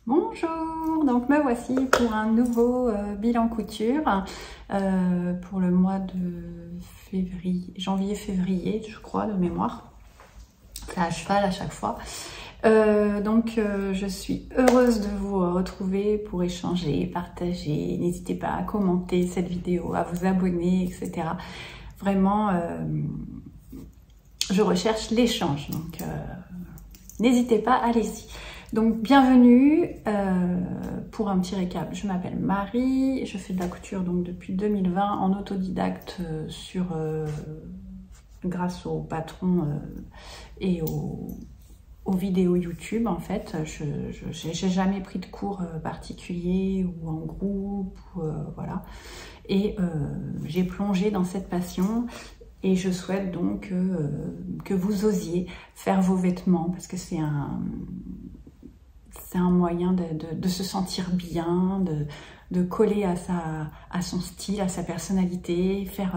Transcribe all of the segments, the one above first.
Bonjour, donc me voici pour un nouveau bilan couture pour le mois de février, janvier-février, je crois, de mémoire. C'est à cheval à chaque fois. Je suis heureuse de vous retrouver pour échanger, partager. N'hésitez pas à commenter cette vidéo, à vous abonner, etc. Vraiment, je recherche l'échange, donc n'hésitez pas, allez-y. Donc bienvenue pour un petit récap. Je m'appelle Marie, je fais de la couture donc depuis 2020 en autodidacte grâce au patron et aux vidéos YouTube en fait. Je n'ai jamais pris de cours particuliers ou en groupe, voilà. Et j'ai plongé dans cette passion. Et je souhaite donc que vous osiez faire vos vêtements parce que c'est un moyen de se sentir bien, de coller à son style, à sa personnalité, faire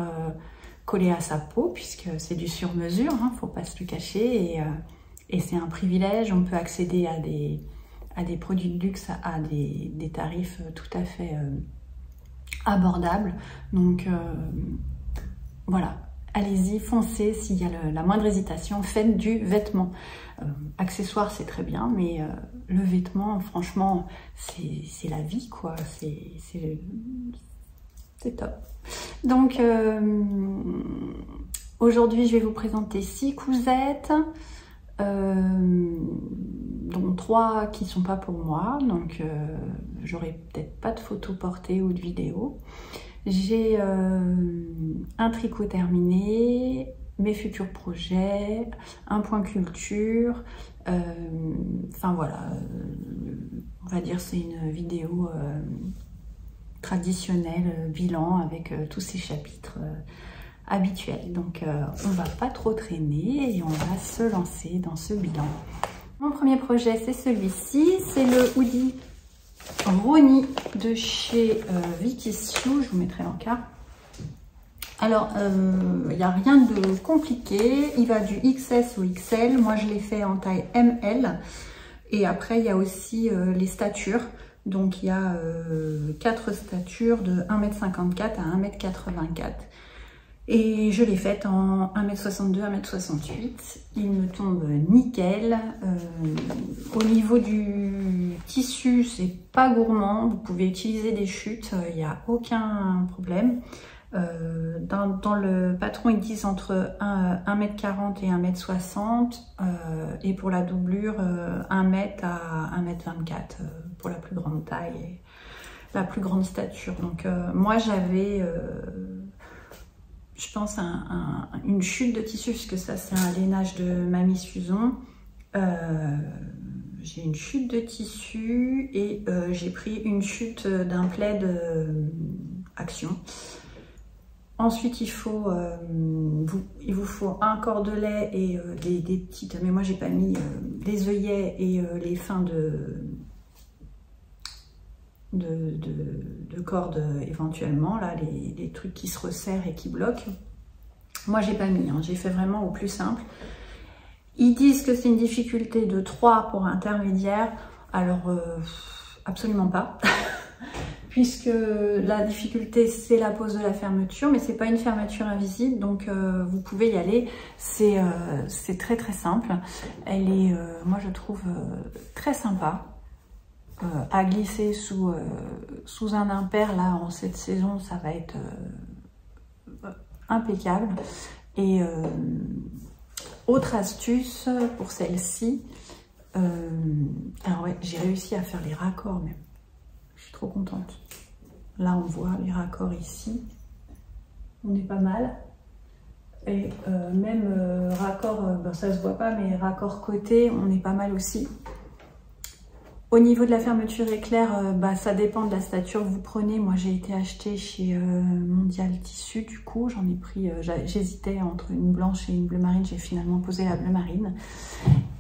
coller à sa peau puisque c'est du sur-mesure, hein, faut pas se le cacher. Et c'est un privilège, on peut accéder à des produits de luxe à des tarifs tout à fait abordables. Donc voilà. Allez-y, foncez, s'il y a la moindre hésitation, faites du vêtement. Accessoire, c'est très bien, mais le vêtement, franchement, c'est la vie, quoi. C'est top. Donc, aujourd'hui, je vais vous présenter 6 cousettes, dont 3 qui ne sont pas pour moi. Donc, j'aurai peut-être pas de photos portées ou de vidéos. J'ai un tricot terminé, mes futurs projets, un point culture, enfin voilà, on va dire c'est une vidéo traditionnelle, bilan avec tous ces chapitres habituels. Donc on va pas trop traîner et on va se lancer dans ce bilan. Mon premier projet c'est celui-ci, c'est le hoodie Roni de chez Vikissue, je vous mettrai l'encart. Alors, il n'y a rien de compliqué, il va du XS au XL, moi je l'ai fait en taille ML. Et après, il y a aussi les statures. Donc, il y a 4 statures de 1m54 à 1m84. Et je l'ai faite en 1m62, 1m68. Il me tombe nickel. Au niveau du tissu, c'est pas gourmand. Vous pouvez utiliser des chutes, il n'y a aucun problème. Dans le patron, ils disent entre 1m40 et 1m60. Et pour la doublure, 1m à 1m24 pour la plus grande taille et la plus grande stature. Donc moi, j'avais... je pense une chute de tissu, puisque ça c'est un lainage de Mamie Suzon. J'ai une chute de tissu et j'ai pris une chute d'un plaid Action. Ensuite il vous faut un cordelet et des petites, mais moi j'ai pas mis les œillets et les fins de cordes éventuellement, là les trucs qui se resserrent et qui bloquent. Moi j'ai pas mis, hein, j'ai fait vraiment au plus simple. Ils disent que c'est une difficulté de 3 pour intermédiaire, alors absolument pas. Puisque la difficulté c'est la pose de la fermeture, mais c'est pas une fermeture invisible, donc vous pouvez y aller. C'est très très simple. Elle est, moi je trouve très sympa. À glisser sous un impair, là en cette saison ça va être impeccable. Et autre astuce pour celle-ci, alors ouais, j'ai réussi à faire les raccords même, je suis trop contente. Là on voit les raccords ici, on est pas mal. Et même raccord, ben, ça se voit pas, mais raccord côté, on est pas mal aussi. Au niveau de la fermeture éclair, bah, ça dépend de la stature que vous prenez. Moi, j'ai été acheter chez Mondial Tissu, du coup, j'en ai pris, j'hésitais entre une blanche et une bleu marine. J'ai finalement posé la bleu marine.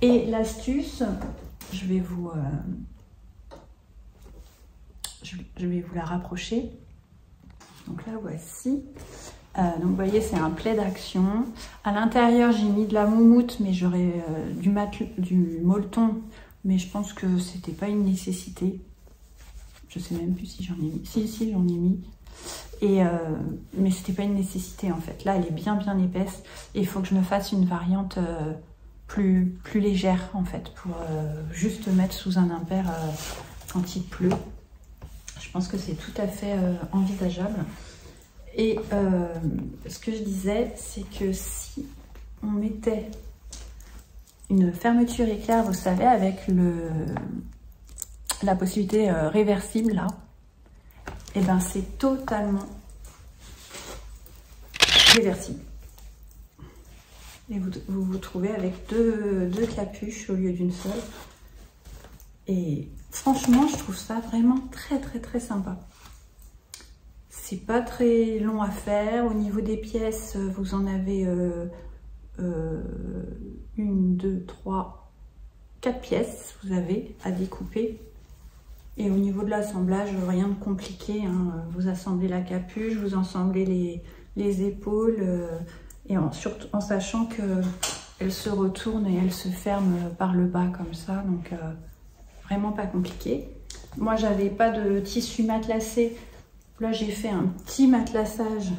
Et l'astuce, je vais vous la rapprocher. Donc là, voici. Donc, vous voyez, c'est un plaid Action. À l'intérieur, j'ai mis de la moumoute, mais j'aurais du molleton. mais je pense que c'était pas une nécessité. Je sais même plus si j'en ai mis. Si, j'en ai mis. Et mais c'était pas une nécessité en fait. Là, elle est bien épaisse. Et il faut que je me fasse une variante plus légère en fait, pour juste mettre sous un impair quand il pleut. Je pense que c'est tout à fait envisageable. Et ce que je disais, c'est que si on mettait une fermeture éclair, vous savez, avec la possibilité réversible là, et ben c'est totalement réversible. Et vous vous trouvez avec deux capuches au lieu d'une seule. Et franchement, je trouve ça vraiment très sympa. C'est pas très long à faire. Au niveau des pièces, vous en avez 1, 2, 3, 4 pièces. Vous avez à découper. Et au niveau de l'assemblage, rien de compliqué, hein. Vous assemblez la capuche, vous assemblez les épaules, et en sachant qu'elle se retourne et elle se ferme par le bas comme ça. Donc vraiment pas compliqué. Moi, j'avais pas de tissu matelassé. Là, j'ai fait un petit matelassage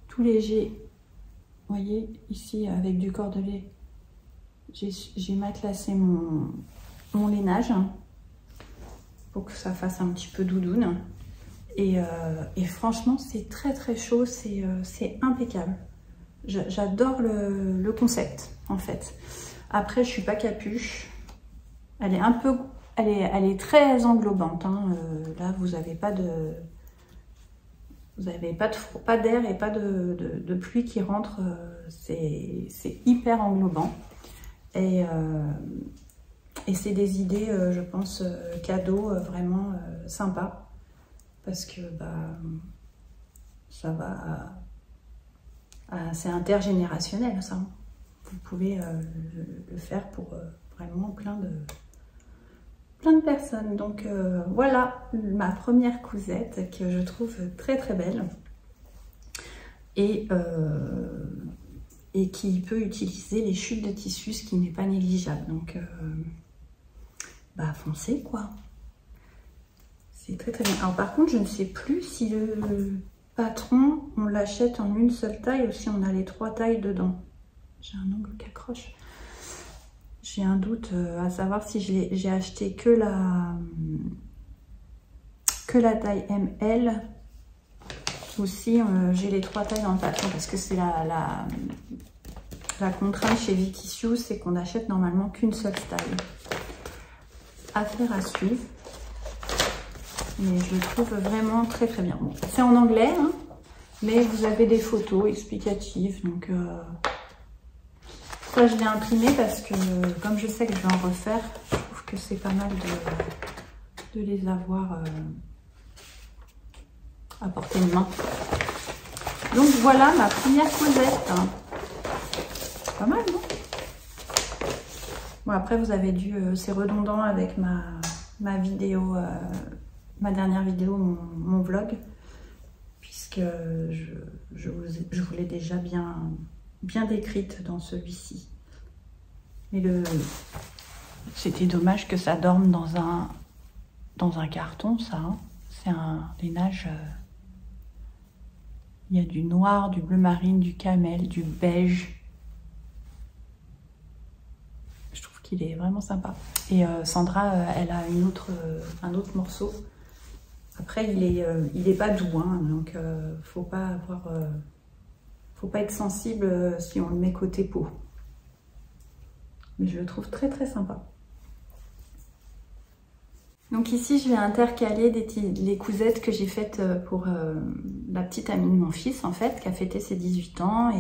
tout léger. Vous voyez, ici, avec du cordelet, j'ai matelassé mon lainage, hein, pour que ça fasse un petit peu doudoune. Et franchement, c'est très chaud, c'est impeccable. J'adore le concept, en fait. Après, je suis pas capuche. Elle est très englobante, hein. Là, vous n'avez pas d'air et pas de pluie qui rentre. C'est hyper englobant. Et c'est des idées, je pense, cadeaux, vraiment sympas. Parce que ça va... c'est intergénérationnel, ça. Vous pouvez le faire pour vraiment plein de personnes. Donc voilà ma première cousette que je trouve très belle. Et qui peut utiliser les chutes de tissu, ce qui n'est pas négligeable. Donc foncez quoi. C'est très bien. Alors par contre, je ne sais plus si le patron, on l'achète en une seule taille ou si on a les 3 tailles dedans. J'ai un ongle qui accroche. J'ai un doute à savoir si j'ai acheté que la taille ML ou si j'ai les 3 tailles dans le patron, parce que c'est la contrainte chez Vicky's, c'est qu'on achète normalement qu'une seule taille. Affaire à suivre. Mais je le trouve vraiment très bien. Bon, c'est en anglais, hein, mais vous avez des photos explicatives. Donc ça, je l'ai imprimé parce que comme je sais que je vais en refaire, je trouve que c'est pas mal de les avoir à portée de main. Donc voilà ma première cousette. Pas mal, non? Bon, après vous avez dû, c'est redondant avec ma vidéo, ma dernière vidéo, mon vlog, puisque je vous l'ai déjà bien décrite dans celui-ci. Mais c'était dommage que ça dorme dans un carton, ça. Hein. C'est un lainage. Il y a du noir, du bleu marine, du camel, du beige. Je trouve qu'il est vraiment sympa. Et Sandra, elle a un autre morceau. Après, il est pas doux, hein, donc faut pas être sensible si on le met côté peau. Mais je le trouve très sympa. Donc ici, je vais intercaler les cousettes que j'ai faites pour la petite amie de mon fils, en fait, qui a fêté ses 18 ans.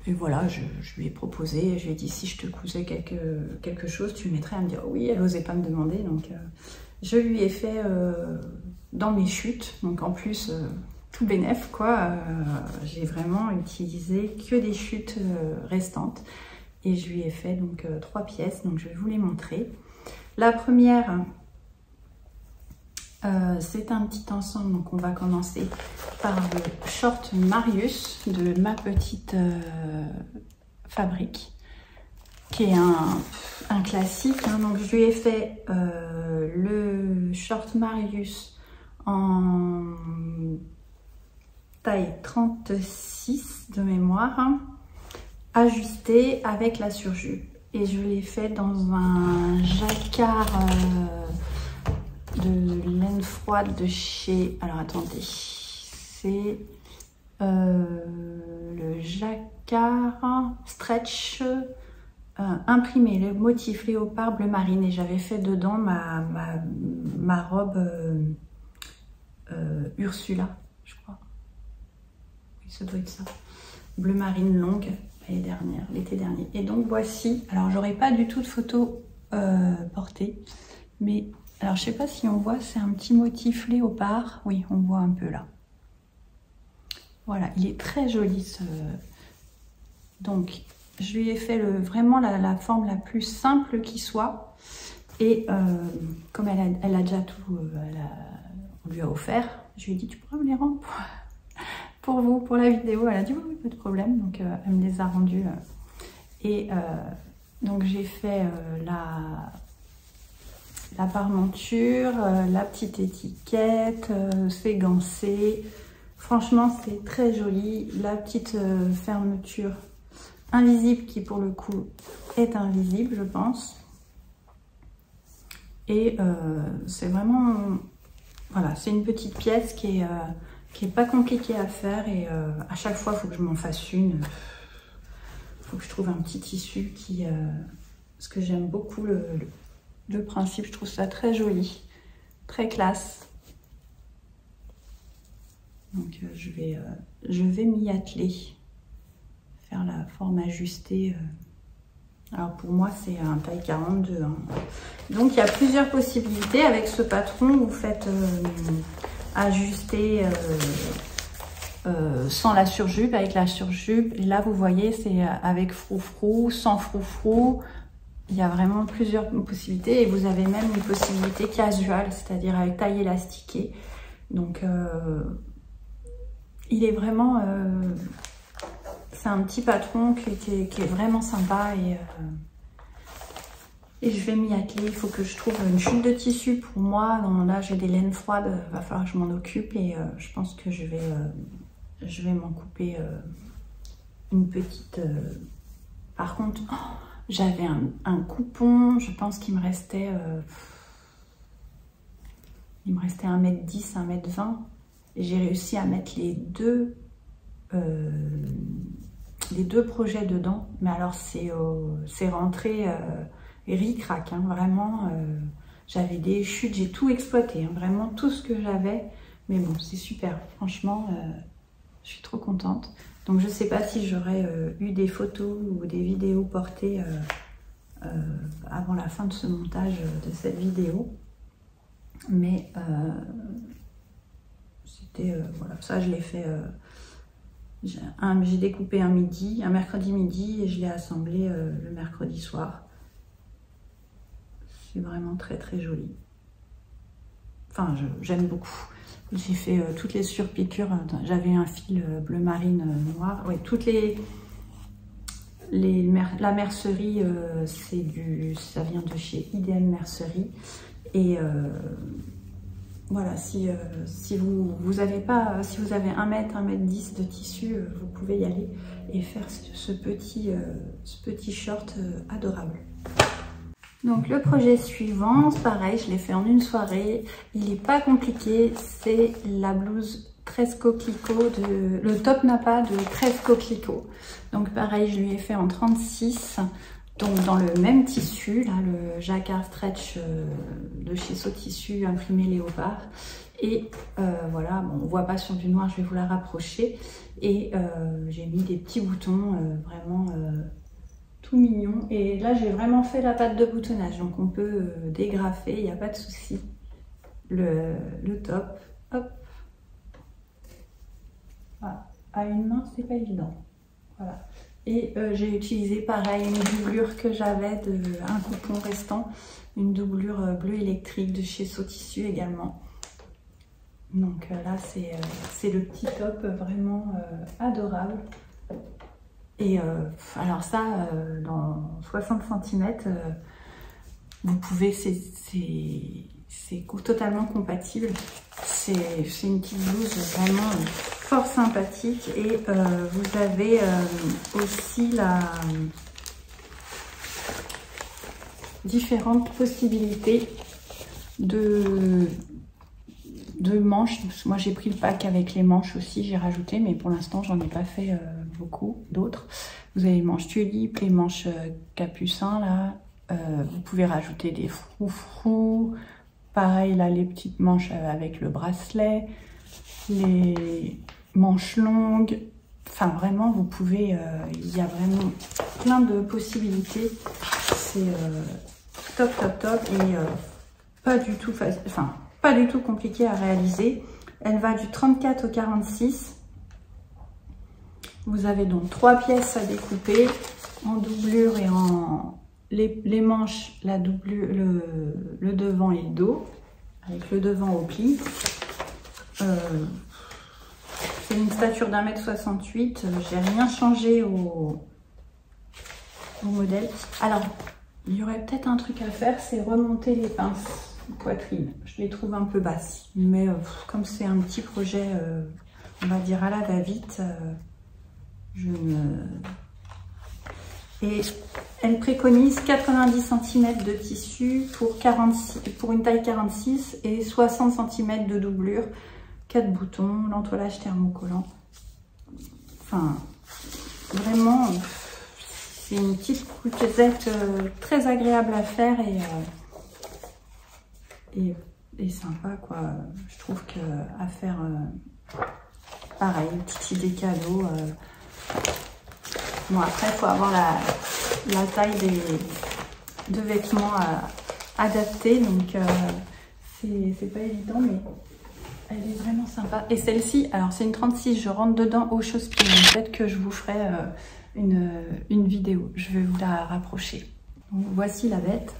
Et voilà, je lui ai proposé, je lui ai dit, si je te cousais quelque chose, tu le mettrais. À me dire oui, elle n'osait pas me demander, donc je lui ai fait dans mes chutes. Donc en plus, tout bénef, quoi. J'ai vraiment utilisé que des chutes restantes. Et je lui ai fait donc 3 pièces, donc je vais vous les montrer. La première, c'est un petit ensemble, donc on va commencer par le short Marius de ma petite fabrique. qui est un classique. Hein. Donc je lui ai fait le short Marius en taille 36 de mémoire, hein, ajusté avec la surjupe. Et je l'ai fait dans un jacquard de laine froide de chez... Alors attendez, c'est le jacquard stretch imprimé, le motif léopard bleu marine. Et j'avais fait dedans ma robe Ursula, je crois. Oui, ça doit être ça. Bleu marine longue. L'été dernier. Et donc voici, alors j'aurais pas du tout de photo portée, mais alors je sais pas si on voit, c'est un petit motif léopard. Oui, on voit un peu là. Voilà, il est très joli ce... Donc je lui ai fait vraiment la forme la plus simple qui soit. Et comme elle a déjà tout, on lui a offert, je lui ai dit tu pourras me les rendre pour vous, pour la vidéo. Elle a dit oui, pas de problème, donc elle me les a rendus. Donc j'ai fait la parmenture, la petite étiquette, c'est gancé. Franchement, c'est très joli. La petite fermeture invisible qui pour le coup est invisible, je pense. Et c'est vraiment... Voilà, c'est une petite pièce qui est pas compliquée à faire et à chaque fois, il faut que je m'en fasse une. Il faut que je trouve un petit tissu qui... parce que j'aime beaucoup le principe, je trouve ça très joli, très classe. Donc je vais m'y atteler, faire la forme ajustée. Alors pour moi, c'est un taille 42. Hein. Donc il y a plusieurs possibilités. Avec ce patron, vous faites ajuster sans la surjupe, avec la surjupe. Et là, vous voyez, c'est avec froufrou, sans froufrou. Il y a vraiment plusieurs possibilités. Et vous avez même une possibilité casual, c'est-à-dire avec taille élastiquée. Donc il est vraiment... c'est un petit patron qui est vraiment sympa et je vais m'y atteler. Il faut que je trouve une chute de tissu pour moi. Donc là, j'ai des laines froides, il va falloir que je m'en occupe et je pense que je vais m'en couper une petite. Par contre, oh, j'avais un coupon, je pense qu'il me restait 1m10, 1m20 et j'ai réussi à mettre les deux projets dedans, mais alors c'est rentré ric-rac, hein, vraiment. J'avais des chutes, j'ai tout exploité, hein, vraiment tout ce que j'avais, mais bon, c'est super, franchement, je suis trop contente. Donc je sais pas si j'aurais eu des photos ou des vidéos portées avant la fin de ce montage de cette vidéo, mais c'était, voilà, ça je l'ai fait... j'ai découpé un mercredi midi et je l'ai assemblé le mercredi soir. C'est vraiment très très joli. Enfin, j'aime beaucoup. J'ai fait toutes les surpiqûres. J'avais un fil bleu marine noir. Ouais, toutes la mercerie, ça vient de chez IDM Mercerie. Et voilà, si vous avez 1 mètre, 1m10 de tissu, vous pouvez y aller et faire ce petit short adorable. Donc le projet suivant, pareil, je l'ai fait en une soirée. Il n'est pas compliqué, c'est la blouse 13 coquelicot, le top Napa de 13 coquelicot. Donc pareil, je lui ai fait en 36. Donc dans le même tissu, là, le jacquard stretch de chez Sotissu imprimé léopard. Et voilà, bon, on voit pas sur du noir, je vais vous la rapprocher. Et j'ai mis des petits boutons vraiment tout mignons. Et là, j'ai vraiment fait la patte de boutonnage, donc on peut dégrafer, il n'y a pas de souci. Le top, hop. Voilà. À une main, c'est pas évident. Voilà. Et j'ai utilisé pareil une doublure que j'avais un coupon restant, une doublure bleu électrique de chez Sotissu également. Donc là c'est le petit top vraiment adorable Et alors ça, dans 60 cm, vous pouvez, c'est totalement compatible. C'est une petite blouse vraiment fort sympathique. Et vous avez aussi différentes possibilités de manches. Moi j'ai pris le pack avec les manches aussi, j'ai rajouté, mais pour l'instant j'en ai pas fait beaucoup d'autres. Vous avez les manches tulipes, les manches capucin là. Vous pouvez rajouter des froufrous. Pareil là, les petites manches avec le bracelet, les manches longues. Enfin vraiment, vous pouvez, il y a vraiment plein de possibilités. C'est top et pas du tout facile, enfin pas du tout compliqué à réaliser. Elle va du 34 au 46. Vous avez donc 3 pièces à découper en doublure et en les manches, la doublure, le devant et le dos, avec le devant au pli. C'est une stature d'1,68 m. J'ai rien changé au modèle. Alors, il y aurait peut-être un truc à faire, c'est remonter les pinces poitrine. Je les trouve un peu basses, mais comme c'est un petit projet, on va dire à la va-vite, Et elle préconise 90 cm de tissu pour une taille 46 et 60 cm de doublure, 4 boutons, l'entoilage thermocollant. Enfin, vraiment, c'est une petite cousette très agréable à faire et sympa quoi. Je trouve que à faire pareil, une petite idée cadeau. Bon après il faut avoir la taille de vêtements adaptés, donc c'est pas évident, mais elle est vraiment sympa. Et celle-ci, alors c'est une 36, je rentre dedans au chausse-pied, peut-être que je vous ferai une vidéo, je vais vous la rapprocher. Donc, voici la bête.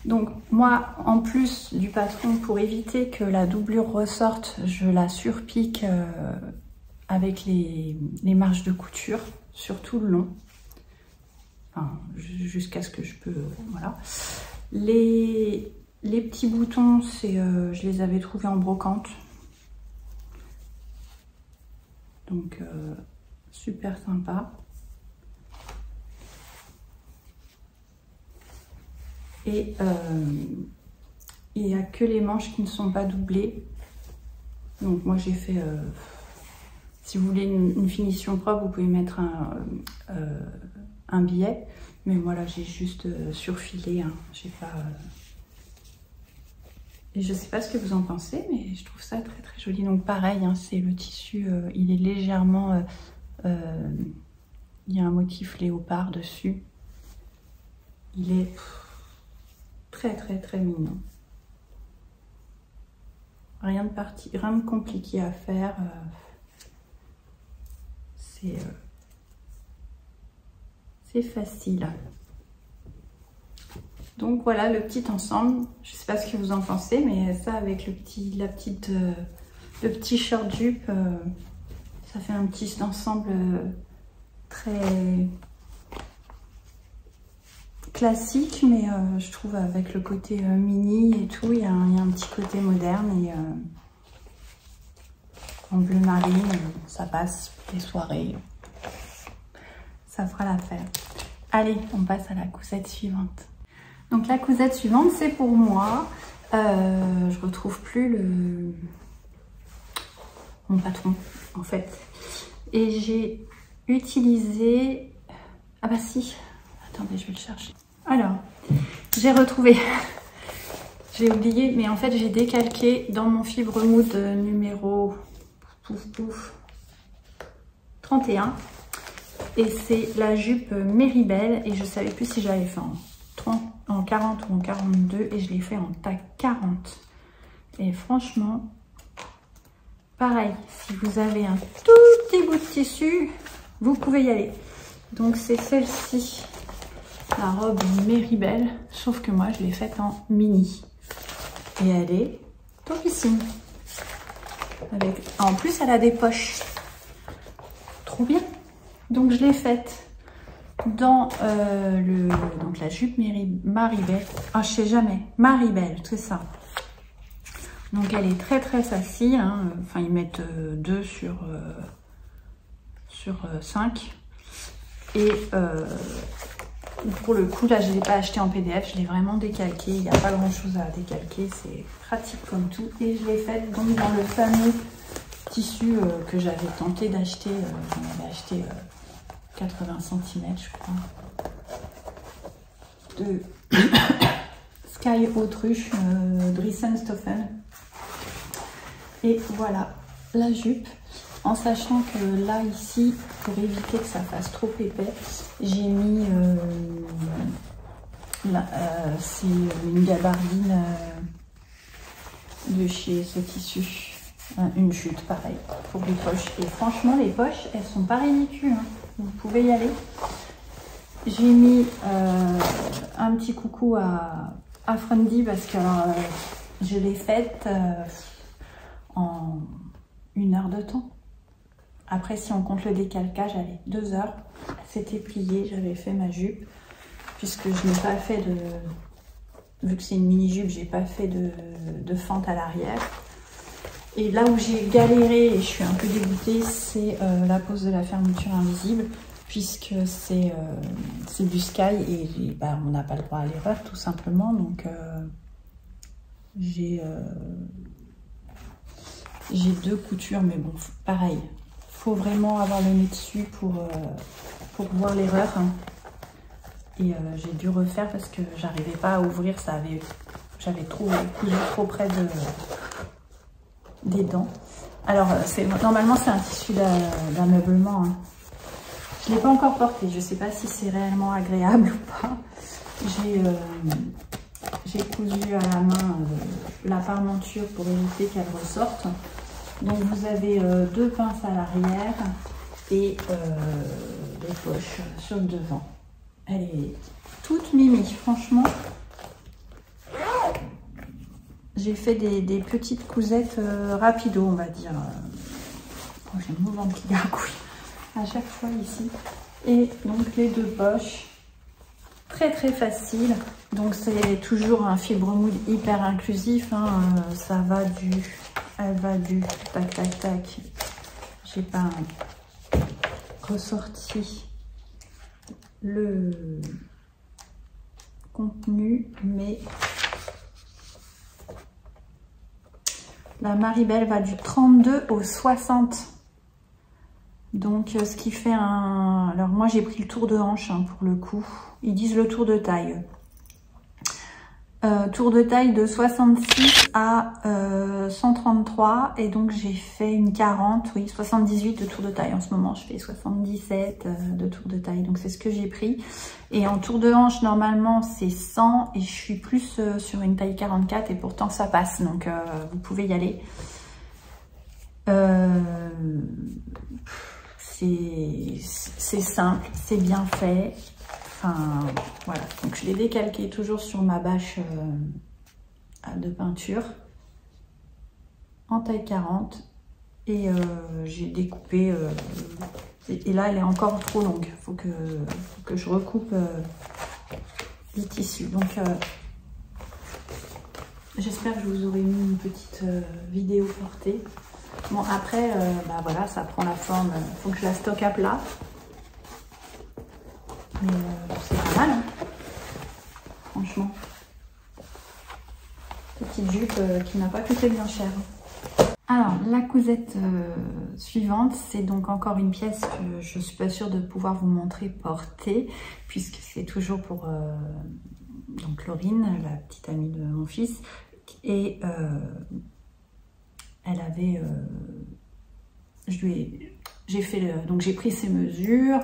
Donc moi, en plus du patron, pour éviter que la doublure ressorte, je la surpique avec les marges de couture sur tout le long, enfin, jusqu'à ce que je peux, voilà. Les petits boutons, je les avais trouvés en brocante, donc super sympa. Et il n'y a que les manches qui ne sont pas doublées. Donc moi j'ai fait, si vous voulez une finition propre, vous pouvez mettre un billet. Mais voilà, j'ai juste surfilé, hein. J'ai pas... Et je sais pas ce que vous en pensez, mais je trouve ça très très joli. Donc pareil, hein, c'est le tissu, il est légèrement... il y a un motif léopard dessus. Il est... très très très mignon. Rien de compliqué à faire. C'est facile. Donc voilà le petit ensemble. Je sais pas ce que vous en pensez, mais ça avec le petit short jupe, ça fait un petit ensemble très classique, mais je trouve avec le côté mini et tout, il y a un petit côté moderne et en bleu marine, ça passe les soirées, ça fera l'affaire. Allez, on passe à la cousette suivante. Donc la cousette suivante, c'est pour moi. Je retrouve plus mon patron en fait, et j'ai utilisé, ah bah si, attendez, je vais le chercher. Alors, j'ai retrouvé, j'ai oublié, mais en fait j'ai décalqué dans mon Fibre Mood numéro 31, et c'est la jupe Méribel, et je savais plus si j'avais fait en 40 ou en 42, et je l'ai fait en taille 40. Et franchement, pareil, si vous avez un tout petit bout de tissu, vous pouvez y aller. Donc c'est celle-ci, la robe Méribel, sauf que moi je l'ai faite en mini. Et elle est topissime. En plus elle a des poches. Trop bien. Donc je l'ai faite dans donc la jupe Maribel. Ah, je sais jamais. Maribel, c'est ça. Donc elle est très très facile. Hein. Enfin, ils mettent 2 sur 5. Et pour le coup, là, je ne l'ai pas acheté en PDF. Je l'ai vraiment décalqué. Il n'y a pas grand chose à décalquer. C'est pratique comme tout. Et je l'ai faite donc dans le fameux tissu que j'avais tenté d'acheter. J'en avais acheté 80 cm, je crois. De Sky Autruche, Drissenstoffen. Et voilà la jupe. En sachant que là, ici, pour éviter que ça fasse trop épais, j'ai mis c'est une gabardine de chez ce tissu. Une chute, pareil, pour les poches. Et franchement, les poches, elles sont pas ridicules. Hein. Vous pouvez y aller. J'ai mis un petit coucou à Fundy parce que je l'ai faite en 1 heure de temps. Après, si on compte le décalcage, allez, 2 heures. C'était plié, j'avais fait ma jupe. Puisque je n'ai pas fait de... Vu que c'est une mini-jupe, j'ai pas fait de fente à l'arrière. Et là où j'ai galéré et je suis un peu dégoûtée, c'est la pose de la fermeture invisible. Puisque c'est du Sky et on n'a pas le droit à l'erreur, tout simplement. Donc, j'ai 2 coutures, mais bon, pareil. Faut vraiment avoir le nez dessus pour voir l'erreur. Hein. Et j'ai dû refaire parce que j'arrivais pas à ouvrir, j'avais cousu trop près des dents. Alors normalement c'est un tissu d'ameublement. Hein. Je l'ai pas encore porté, je sais pas si c'est réellement agréable ou pas. J'ai cousu à la main la parmenture pour éviter qu'elle ressorte. Donc vous avez 2 pinces à l'arrière et les poches sur le devant. Elle est toute mimi, franchement. J'ai fait des petites cousettes rapido, on va dire. Oh, j'ai mon ventre qui gargouille à chaque fois ici. Et donc les 2 poches, très très facile. Donc c'est toujours un fibre mood hyper inclusif. Hein. Elle va du tac tac tac. J'ai pas ressorti le contenu, mais la Maribel va du 32 au 60. Donc ce qui fait un... Alors moi j'ai pris le tour de hanche hein, pour le coup. Ils disent le tour de taille. Tour de taille de 66 à 133 et donc j'ai fait une 40, oui 78 de tour de taille. En ce moment je fais 77 de tour de taille, donc c'est ce que j'ai pris. Et en tour de hanche normalement c'est 100 et je suis plus sur une taille 44 et pourtant ça passe, donc vous pouvez y aller. C'est simple, c'est bien fait. Enfin, voilà, donc je l'ai décalqué toujours sur ma bâche de peinture en taille 40 et j'ai découpé et là elle est encore trop longue, faut que je recoupe le tissu. Donc j'espère que je vous aurai mis une petite vidéo portée. Bon après voilà, ça prend la forme, faut que je la stocke à plat. Mais c'est pas mal, hein. Franchement. Petite jupe qui n'a pas coûté bien cher. Alors, la cousette suivante, c'est donc encore une pièce que je suis pas sûre de pouvoir vous montrer porter, puisque c'est toujours pour donc Laurine, la petite amie de mon fils. Et elle avait... donc j'ai pris ses mesures,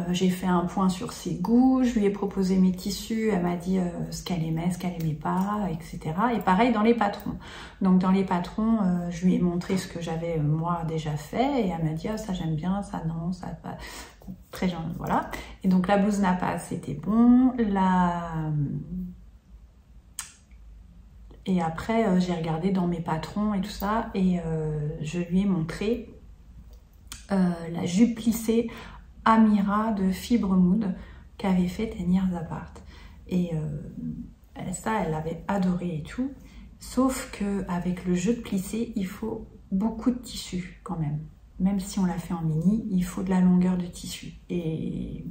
j'ai fait un point sur ses goûts, je lui ai proposé mes tissus, elle m'a dit ce qu'elle aimait, ce qu'elle aimait pas, etc. Et pareil dans les patrons. Donc dans les patrons, je lui ai montré ce que j'avais moi déjà fait et elle m'a dit ça j'aime bien, ça non, ça pas. Très gentil, voilà. Et donc la blouse Napa c'était bon, et après j'ai regardé dans mes patrons et tout ça et je lui ai montré la jupe plissée Amira de Fibre Mood qu'avait fait Ten Years Apart. Et ça, elle avait adoré et tout. Sauf qu'avec le jeu de plissé, il faut beaucoup de tissu quand même. Même si on l'a fait en mini, il faut de la longueur de tissu. Et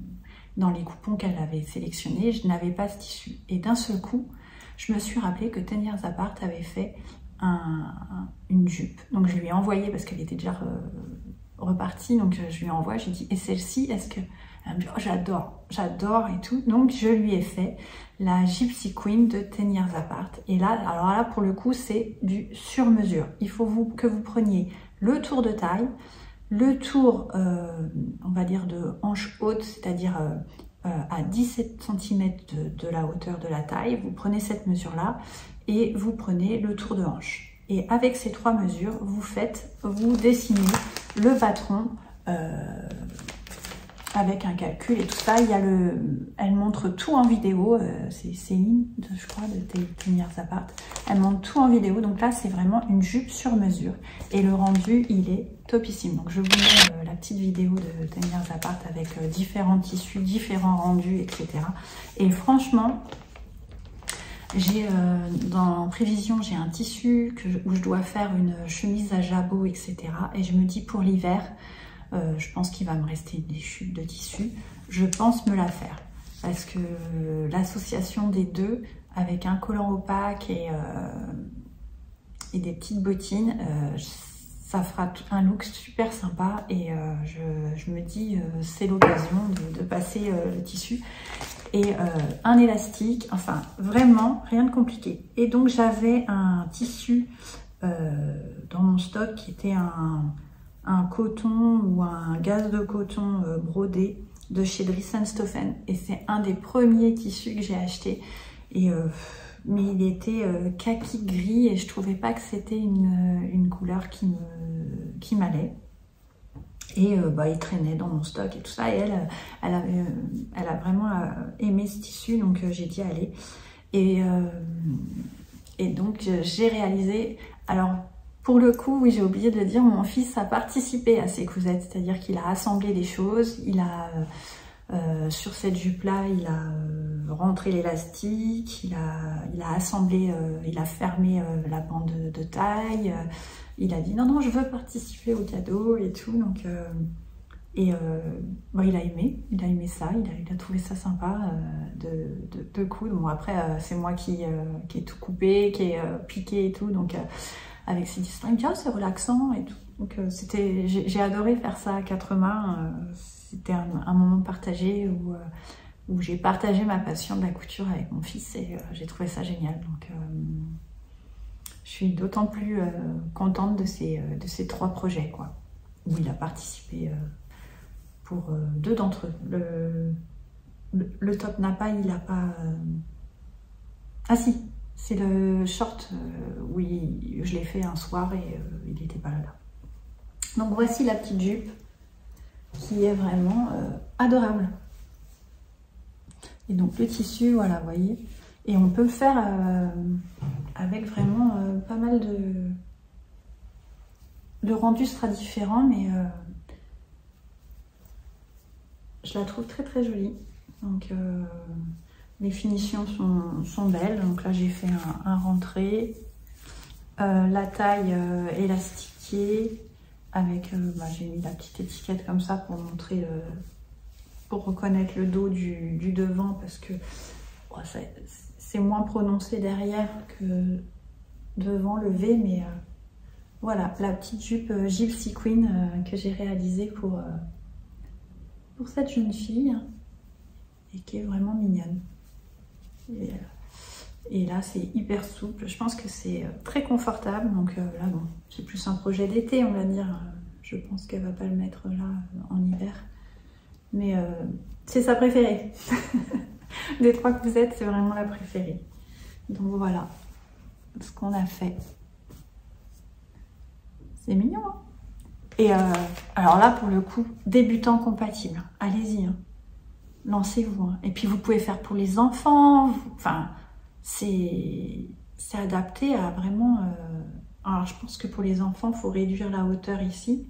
dans les coupons qu'elle avait sélectionnés, je n'avais pas ce tissu. Et d'un seul coup, je me suis rappelé que Ten Years Apart avait fait une jupe. Donc je lui ai envoyé, parce qu'elle était déjà repartie, donc je lui envoie, j'ai dit, et celle-ci, est-ce que... Elle me dit, oh, j'adore et tout. Donc je lui ai fait la Gypsy Queen de Ten Years Apart. Et là, alors là, pour le coup, c'est du sur-mesure. Il faut que vous preniez le tour de taille, le tour, on va dire, de hanche haute, c'est-à-dire à 17 cm de la hauteur de la taille. Vous prenez cette mesure-là et vous prenez le tour de hanche. Et avec ces 3 mesures, vous dessinez le patron avec un calcul et tout ça. Il y a elle montre tout en vidéo. C'est Céline, je crois, de Ten Years Apart. Elle montre tout en vidéo. Donc là, c'est vraiment une jupe sur mesure. Et le rendu, il est topissime. Donc je vous mets la petite vidéo de Ten Years Apart avec différents tissus, différents rendus, etc. Et franchement, j'ai en prévision, j'ai un tissu où je dois faire une chemise à jabot, etc. Et je me dis pour l'hiver, je pense qu'il va me rester des chutes de tissu. Je pense me la faire parce que l'association des deux avec un collant opaque et des petites bottines, ça fera un look super sympa. Et je me dis c'est l'occasion de passer le tissu et un élastique. Enfin vraiment rien de compliqué. Et donc j'avais un tissu dans mon stock qui était un coton ou un gaze de coton brodé de chez Dries & Stoffen. Et c'est un des premiers tissus que j'ai acheté. Et, mais il était kaki gris et je trouvais pas que c'était une couleur qui m'allait. Et il traînait dans mon stock et tout ça. Et elle a vraiment aimé ce tissu. Donc j'ai dit allez. Et donc j'ai réalisé... Alors, pour le coup, oui, j'ai oublié de le dire, mon fils a participé à ces cousettes, c'est-à-dire qu'il a assemblé des choses, il a, sur cette jupe-là, il a rentré l'élastique, il a assemblé, il a fermé la bande de taille, il a dit non, je veux participer au cadeau et tout, donc... il a aimé ça, il a trouvé ça sympa de coudre. Bon, après, c'est moi qui ai tout coupé, qui ai piqué et tout, donc... avec ses dessins, il me dit oh, c'est relaxant et tout. Donc j'ai adoré faire ça à 4 mains. C'était un moment partagé où j'ai partagé ma passion de la couture avec mon fils et j'ai trouvé ça génial. Donc je suis d'autant plus contente de ces 3 projets quoi, où il a participé pour 2 d'entre eux. Le top Napa, il n'a pas... Ah si, c'est le short, oui, je l'ai fait un soir et il n'était pas là. Donc voici la petite jupe qui est vraiment adorable. Et donc le tissu, voilà, vous voyez. Et on peut le faire avec vraiment pas mal de... Le rendu sera différent, mais je la trouve très très jolie. Donc... les finitions sont belles, donc là j'ai fait un rentré, la taille élastiquée, avec, j'ai mis la petite étiquette comme ça pour montrer, pour reconnaître le dos du devant, parce que c'est moins prononcé derrière que devant le V, mais voilà, la petite jupe Gypsy Queen que j'ai réalisée pour cette jeune fille, et qui est vraiment mignonne. Et là c'est hyper souple, je pense que c'est très confortable, donc là bon, c'est plus un projet d'été on va dire, je pense qu'elle va pas le mettre là en hiver, mais c'est sa préférée. Des 3 cousettes, c'est vraiment la préférée. Donc voilà ce qu'on a fait. C'est mignon hein. Et alors là pour le coup, débutant compatible, allez-y hein. Lancez-vous. Hein. Et puis vous pouvez faire pour les enfants. Enfin, c'est adapté à vraiment... Alors je pense que pour les enfants, il faut réduire la hauteur ici.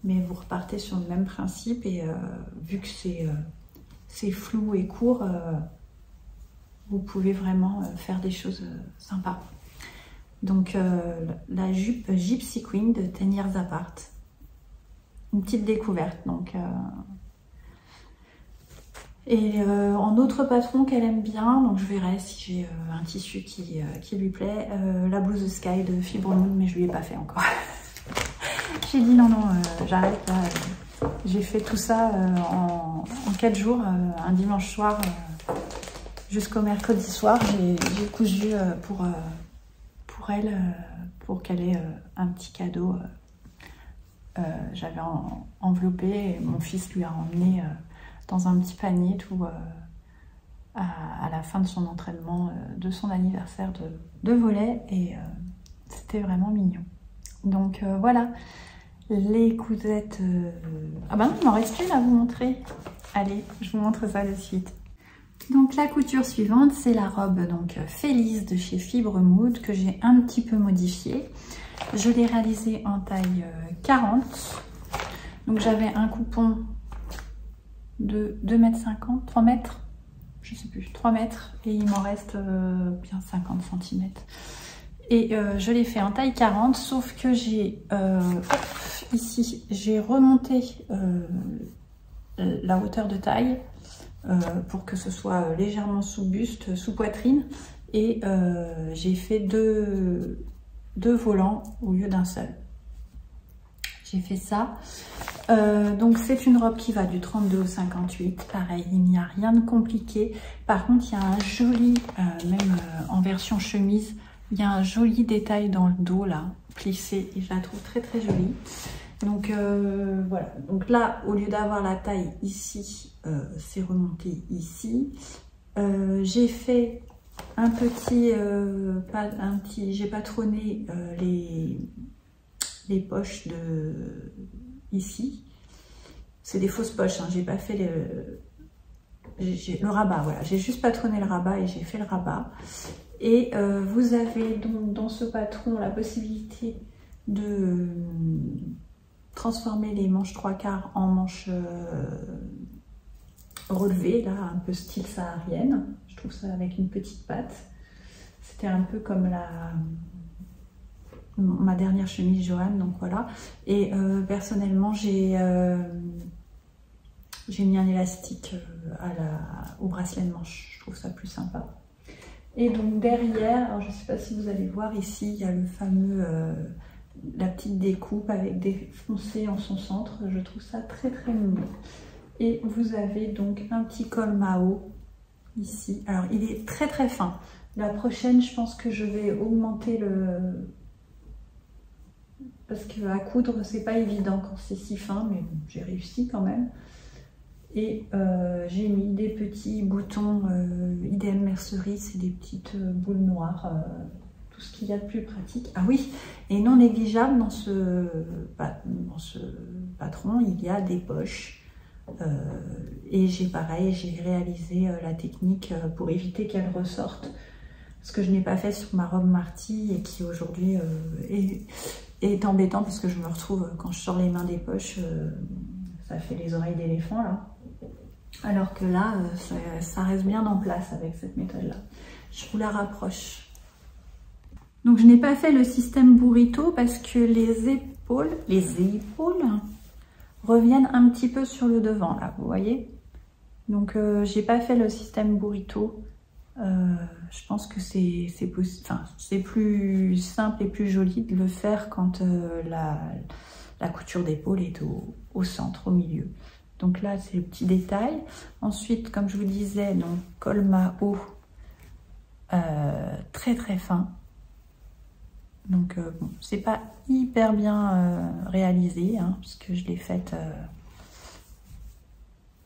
mais vous repartez sur le même principe et vu que c'est flou et court, vous pouvez vraiment faire des choses sympas. Donc la jupe Gypsy Queen de 10 Years Apart, une petite découverte. Donc et en autre patron qu'elle aime bien, donc je verrai si j'ai un tissu qui lui plaît, la blouse Sky de Fibre Moon, mais je lui ai pas fait encore. J'ai dit non, j'arrête là. J'ai fait tout ça en 4 jours, un dimanche soir jusqu'au mercredi soir. J'ai cousu pour elle, pour qu'elle ait un petit cadeau. J'avais enveloppé et mon fils lui a emmené dans un petit panier tout à la fin de son entraînement, de son anniversaire de volley, et c'était vraiment mignon. Donc voilà, les cousettes. Ah ben non, il m'en reste une à vous montrer. Allez, je vous montre ça de suite. Donc la couture suivante, c'est la robe donc Félix de chez Fibre Mood que j'ai un petit peu modifiée. Je l'ai réalisée en taille 40. Donc j'avais un coupon de 2,50 m, 3 mètres, je sais plus, 3 mètres, et il m'en reste bien 50 cm. Et je l'ai fait en taille 40, sauf que j'ai ici, j'ai remonté la hauteur de taille pour que ce soit légèrement sous buste, sous poitrine, et j'ai fait deux volants au lieu d'un seul. J'ai fait ça. Donc c'est une robe qui va du 32 au 58. Pareil, il n'y a rien de compliqué. Par contre, il y a un joli, même en version chemise, il y a un joli détail dans le dos là, plissé, et je la trouve très très jolie. Donc voilà. Donc là, au lieu d'avoir la taille ici, c'est remonté ici. J'ai fait un petit, j'ai patronné les poches de ici. C'est des fausses poches, hein. J'ai pas fait le rabat, voilà. J'ai juste patronné le rabat et j'ai fait le rabat. Et vous avez donc dans ce patron la possibilité de transformer les manches 3/4 en manches relevées, là, un peu style saharienne. Je trouve ça avec une petite patte. C'était un peu comme ma dernière chemise Joanne, donc voilà. Et personnellement, j'ai mis un élastique au bracelet de manche. Je trouve ça plus sympa. Et donc derrière, alors je ne sais pas si vous allez voir ici, il y a le fameux, la petite découpe avec des foncés en son centre. Je trouve ça très très mignon. Et vous avez donc un petit col Mao ici. Alors il est très très fin. La prochaine, je pense que je vais augmenter parce qu'à coudre, c'est pas évident quand c'est si fin, mais bon, j'ai réussi quand même. Et j'ai mis des petits boutons IDM Mercerie, c'est des petites boules noires, tout ce qu'il y a de plus pratique. Ah oui, et non négligeable dans ce patron, il y a des poches. Et pareil, j'ai réalisé la technique pour éviter qu'elle ressorte, ce que je n'ai pas fait sur ma robe Marty et qui aujourd'hui est embêtant parce que je me retrouve quand je sors les mains des poches, ça fait les oreilles d'éléphant là. Alors que là, ça reste bien en place avec cette méthode-là. Je vous la rapproche. Donc je n'ai pas fait le système burrito parce que les épaules reviennent un petit peu sur le devant là, vous voyez. Donc j'ai pas fait le système burrito. Je pense que c'est plus simple et plus joli de le faire quand la couture d'épaule est au centre, au milieu. Donc là, c'est le petit détail. Ensuite, comme je vous disais, donc col Mao très très fin. Donc bon, c'est pas hyper bien réalisé, hein, puisque je l'ai faite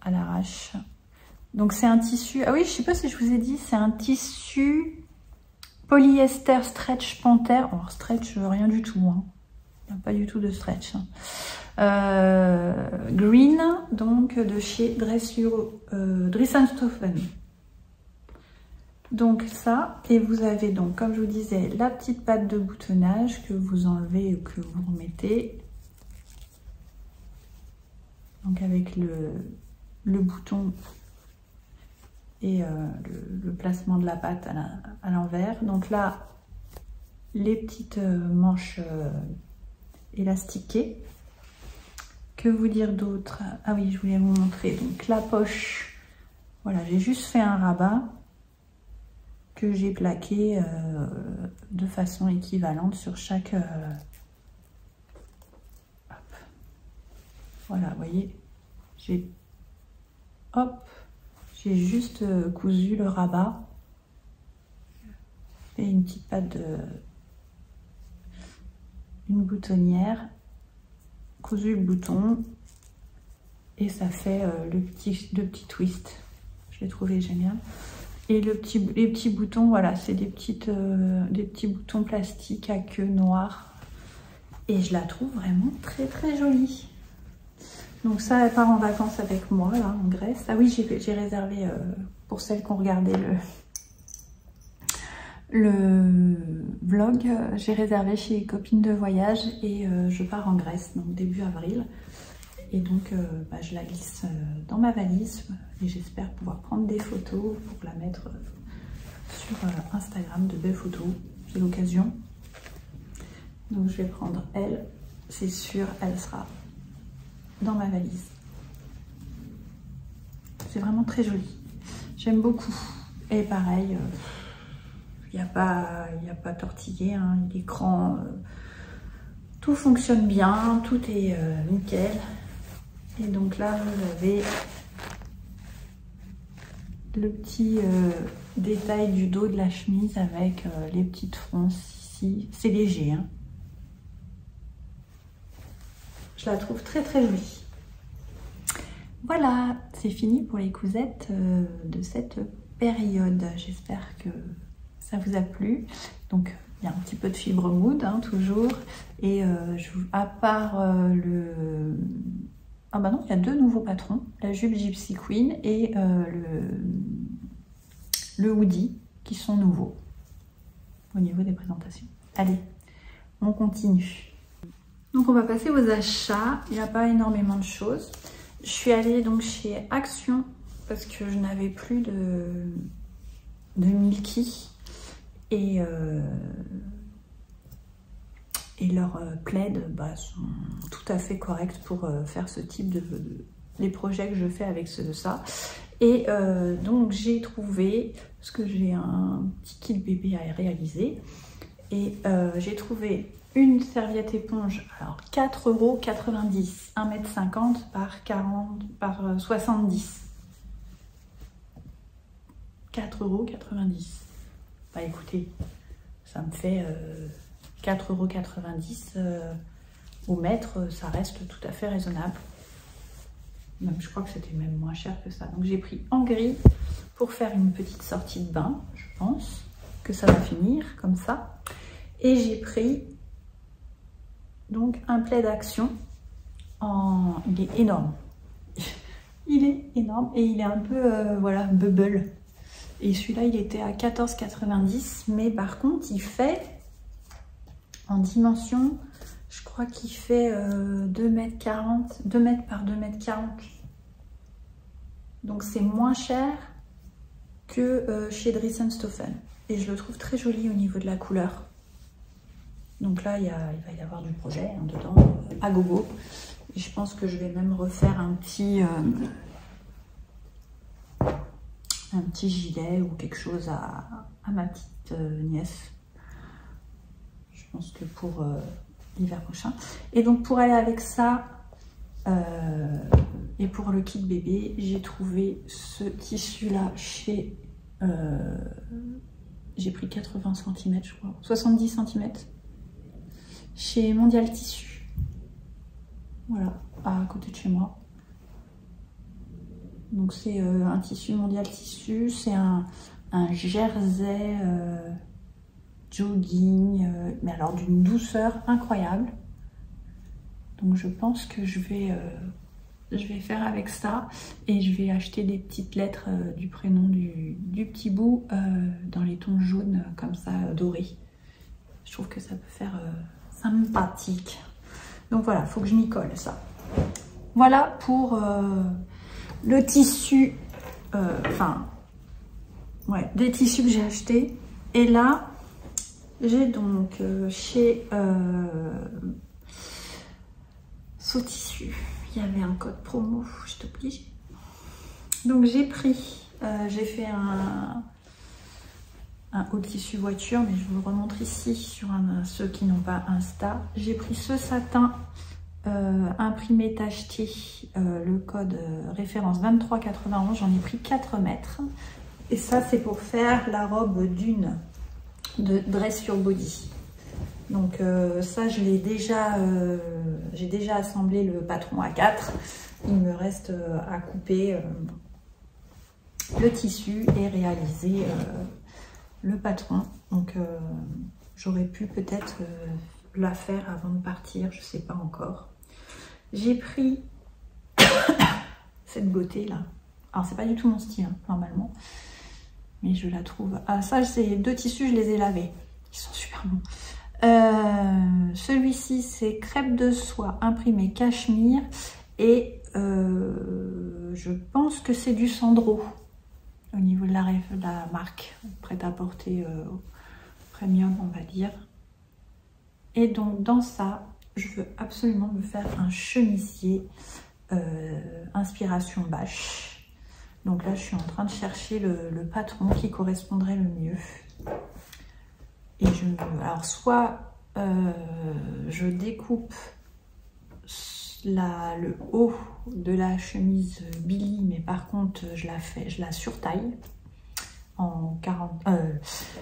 à l'arrache. Donc c'est un tissu, ah oui, je sais pas si je vous ai dit, c'est un tissu polyester stretch panthère. Alors stretch, rien du tout, hein. Il n'y a pas du tout de stretch, hein. Green, donc de chez Dressenstoffen. Donc ça, et vous avez donc, comme je vous disais, la petite patte de boutonnage que vous enlevez ou que vous remettez. Donc avec le bouton et le placement de la patte à l'envers. Donc là, les petites manches élastiquées. Que vous dire d'autre? Ah oui, je voulais vous montrer. Donc la poche, voilà, j'ai juste fait un rabat que j'ai plaqué de façon équivalente sur chaque... Voilà, vous voyez, j'ai juste cousu le rabat et une petite patte une boutonnière, cousu le bouton et ça fait le petit twist. Je l'ai trouvé génial. Et les petits boutons, voilà, c'est des petits boutons plastiques à queue noire et je la trouve vraiment très très jolie. Donc ça, elle part en vacances avec moi, là, en Grèce. Ah oui, j'ai réservé, pour celles qui ont regardé le vlog, j'ai réservé chez Copines de Voyage et je pars en Grèce, donc début avril. Et donc, je la glisse dans ma valise et j'espère pouvoir prendre des photos pour la mettre sur Instagram, de belles photos. C'est l'occasion. Donc je vais prendre elle, c'est sûr, elle sera dans ma valise. C'est vraiment très joli. J'aime beaucoup. Et pareil, il n'y a pas tortillé, hein, l'écran, tout fonctionne bien, tout est nickel. Et donc là, vous avez le petit détail du dos de la chemise avec les petites fronces ici. C'est léger, hein. Je la trouve très très jolie. Voilà, c'est fini pour les cousettes de cette période. J'espère que ça vous a plu. Donc il y a un petit peu de fibre mood, hein, toujours. Et à part ah bah non, il y a deux nouveaux patrons, la jupe Gypsy Queen et le hoodie qui sont nouveaux au niveau des présentations. Allez, on continue. Donc on va passer aux achats. Il n'y a pas énormément de choses. Je suis allée donc chez Action parce que je n'avais plus de Milky et leurs plaids sont tout à fait corrects pour faire ce type les projets que je fais avec ça. Et donc j'ai trouvé, parce que j'ai un petit kit bébé à réaliser, et j'ai trouvé une serviette éponge, alors 4,90 €, 1,50 m par 70. 4,90 €. Bah écoutez, ça me fait 4,90 € au mètre, ça reste tout à fait raisonnable. Même, je crois que c'était même moins cher que ça. Donc j'ai pris en gris pour faire une petite sortie de bain, je pense que ça va finir comme ça. Et j'ai pris donc un plaid Action il est énorme. Il est énorme et il est un peu voilà, bubble. Et celui-là il était à 14,90 €, mais par contre il fait en dimension, je crois qu'il fait 2,40 m, 2 mètres par 2,40 m. Donc c'est moins cher que chez Dries & Stoffen. Et je le trouve très joli au niveau de la couleur. Donc là, il va y avoir du projet hein, dedans, à gogo. Et je pense que je vais même refaire un petit gilet ou quelque chose à ma petite nièce. Je pense que pour l'hiver prochain. Et donc pour aller avec ça et pour le kit bébé, j'ai trouvé ce tissu-là chez... j'ai pris 80 cm, je crois, 70 cm. Chez Mondial Tissu, voilà, à côté de chez moi. Donc c'est un tissu Mondial Tissu, c'est un jersey jogging, mais alors d'une douceur incroyable. Donc je pense que je vais faire avec ça et je vais acheter des petites lettres du prénom du petit bout dans les tons jaunes comme ça, dorés. Je trouve que ça peut faire... sympathique. Donc voilà, faut que je m'y colle ça. voilà pour le tissu, des tissus que j'ai achetés. Et là, j'ai donc chez Sotissu, il y avait un code promo, j'étais obligée. Donc j'ai pris, j'ai fait un haut tissu voiture, mais je vous le remontre ici sur ceux qui n'ont pas Insta. J'ai pris ce satin imprimé tacheté, le code référence 23,91, j'en ai pris 4 mètres. Et ça c'est pour faire la robe d'une de dress sur body. Donc ça je l'ai déjà, j'ai déjà assemblé le patron A4. Il me reste à couper le tissu et réaliser le patron. Donc j'aurais pu peut-être la faire avant de partir, je sais pas encore. J'ai pris cette beauté là. Alors c'est pas du tout mon style hein, normalement, mais je la trouve. Ah ça c'est 2 tissus, je les ai lavés, ils sont super bons. Celui-ci c'est crêpe de soie imprimé cachemire et je pense que c'est du Sandro au niveau de la marque prêt-à-porter premium on va dire. Et donc dans ça je veux absolument me faire un chemisier inspiration bâche. Donc là je suis en train de chercher le patron qui correspondrait le mieux. Et alors soit je découpe le haut de la chemise Billy, mais par contre je la surtaille en 40,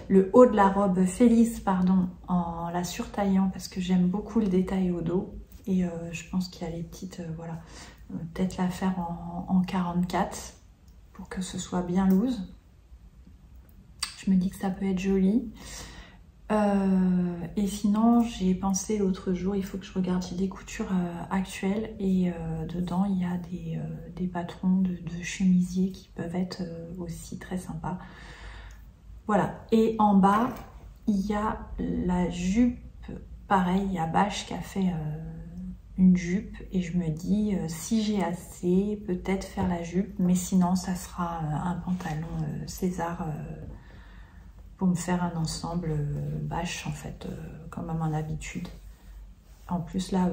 le haut de la robe Félix pardon, en la surtaillant parce que j'aime beaucoup le détail au dos et je pense qu'il y a les petites voilà, peut-être la faire en 44 pour que ce soit bien loose. Je me dis que ça peut être joli. Et sinon j'ai pensé l'autre jour, il faut que je regarde, j'ai des coutures actuelles et dedans il y a des patrons de chemisiers qui peuvent être aussi très sympas. Voilà, et en bas il y a la jupe, pareil, il y a Bâche qui a fait une jupe et je me dis si j'ai assez, peut-être faire la jupe, mais sinon ça sera un pantalon César pour me faire un ensemble Bâche en fait, comme à mon habitude. En plus là,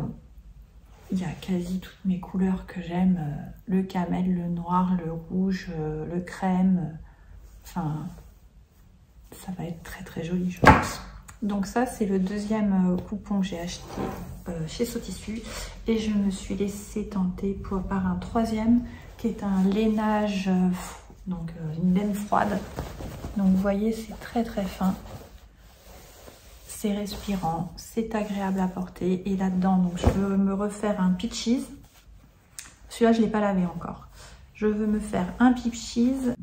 il y a quasi toutes mes couleurs que j'aime, le camel, le noir, le rouge, le crème, enfin ça va être très très joli je pense. Donc ça c'est le deuxième coupon que j'ai acheté chez Sotissu et je me suis laissé tenter par un troisième qui est un lainage, donc une laine froide. Donc vous voyez c'est très très fin, c'est respirant, c'est agréable à porter et là-dedans donc je veux me refaire un Peaches. Celui-là je ne l'ai pas lavé encore. Je veux me faire un Peaches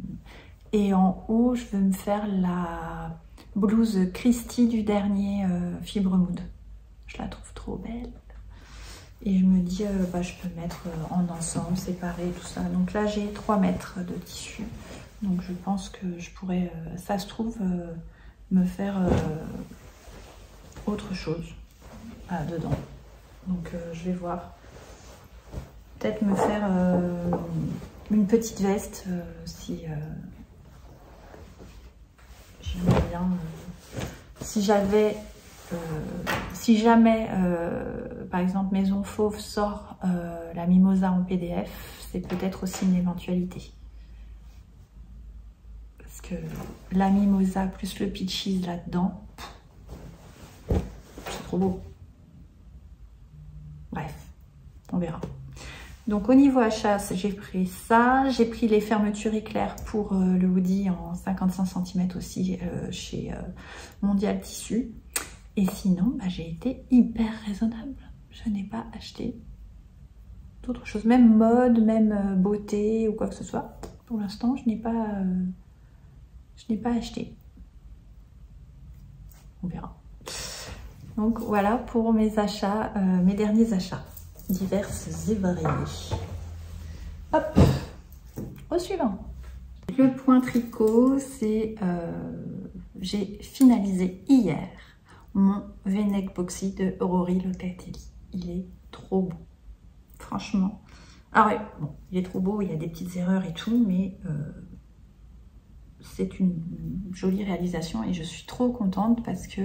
et en haut je veux me faire la blouse Christy du dernier Fibre Mood. Je la trouve trop belle. Et je me dis, je peux mettre en ensemble, séparé, tout ça. Donc là, j'ai 3 mètres de tissu. Donc je pense que je pourrais, ça se trouve, me faire autre chose dedans. Donc je vais voir. Peut-être me faire une petite veste si j'aimerais bien. Si j'avais... si jamais, par exemple, Maison Fauve sort la Mimosa en PDF, c'est peut-être aussi une éventualité. Parce que la Mimosa plus le Peaches là-dedans, c'est trop beau. Bref, on verra. Donc au niveau achat, j'ai pris ça. J'ai pris les fermetures éclairs pour le hoodie en 55 cm aussi chez Mondial Tissu. Et sinon, j'ai été hyper raisonnable. Je n'ai pas acheté d'autres choses. Même mode, même beauté ou quoi que ce soit. Pour l'instant, je n'ai pas acheté. On verra. Donc voilà pour mes achats, mes derniers achats. Diverses et variées. Hop, au suivant. Le point tricot, c'est... j'ai finalisé hier mon V-neck boxy de Rory Locatelli. Il est trop beau. Franchement, Ah ouais, bon, il est trop beau, il y a des petites erreurs et tout, mais c'est une jolie réalisation et je suis trop contente parce que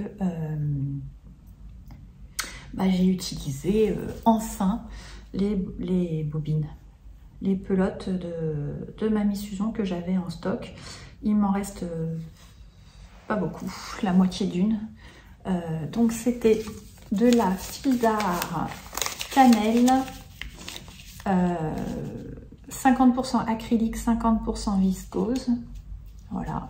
j'ai utilisé enfin les bobines, les pelotes de Mamie Susan que j'avais en stock. Il m'en reste pas beaucoup, la moitié d'une. Donc c'était de la fil d'art cannelle, 50% acrylique, 50% viscose. Voilà.